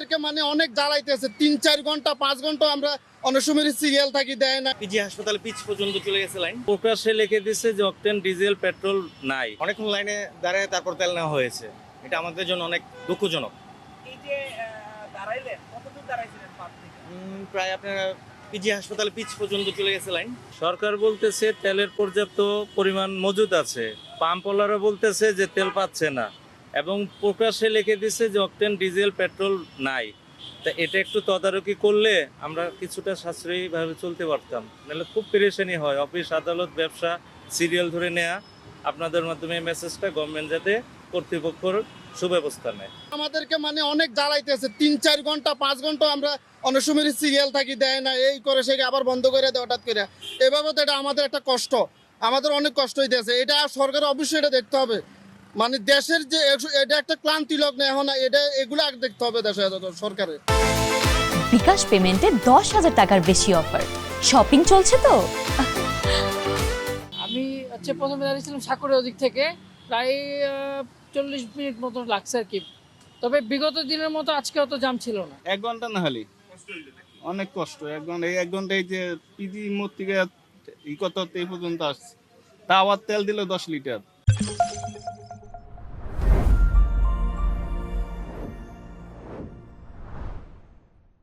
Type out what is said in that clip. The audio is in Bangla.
আমাদেরকে মানে অনেক জ্বালাইতেছে, 3-4 ঘন্টা 5 ঘন্টা আমরা অনেক সময় সিরিয়াল থাকি, দেয় না। পিজি হাসপাতালে পিচ পর্যন্ত চলে গেছে লাইন, প্রকাশ্যে লিখে দিচ্ছে যে অকটেন ডিজেল পেট্রোল নাই। অনেকক্ষণ লাইনে দাঁড়িয়ে তারপর তেল নেওয়া হয়েছে। এটা আমাদের জন্য অনেক দুঃখজনক। এই যে দাঁড়াইলেন, কতদূর দাঁড়াইছিলেন পাম্প থেকে? প্রায় আপনার পিজি হাসপাতালে পিচ পর্যন্ত চলে গেছে লাইন। সরকার বলতেছে তেলের পর্যাপ্ত পরিমাণ মজুদ আছে, পাম্পওয়ালারা বলতেছে যে তেল পাচ্ছে না, এবং প্রকাশ্যে লিখে দিচ্ছে যে অকটেন ডিজেল পেট্রোল নাই। তা এটা একটু তদারকি করলে আমরা কিছুটা সাশ্রয়ীভাবে চলতে পারতাম, নাহলে খুব পেরেশানি হয়। অফিস আদালত ব্যবসা সিরিয়াল ধরে নেয়া। আপনাদের মাধ্যমে এই মেসেজটা গভর্নমেন্ট যাতে কর্তৃপক্ষর সুব্যবস্থা নেয়। আমাদেরকে মানে অনেক জ্বালাইতেছে, 3-4 ঘন্টা 5 ঘন্টা আমরা অনেক সময় সিরিয়াল থাকি, দেয় না, এই করে সে আবার বন্ধ করে দেয় হঠাৎ করে। এভাবে তো এটা আমাদের একটা কষ্ট, আমাদের অনেক কষ্ট হইতেছে। এটা সরকার অবশ্যই এটা দেখতে হবে, মানে দেশের যে এটা একটা ক্লান্তি লগ্ন এখন, এটা এগুলো আগে দেখতে হবে দেশের সরকারের। বিকাশ পেমেন্টে 10,000 টাকার বেশি অফার, শপিং চলছে তো। আমি প্রথমে দাঁড়িয়েছিলাম সাকুরের ওদিক থেকে, প্রায় 40 মিনিট মতো লাগছে আর কি। তবে বিগত দিনের মতো আজকে অত জাম ছিল না। 1 ঘন্টা না হলে অনেক কষ্ট। 1 ঘন্টায় যে পিজি মোড় থেকে কত এই পর্যন্ত আসছে, তা আবার তেল দিল 10 লিটার।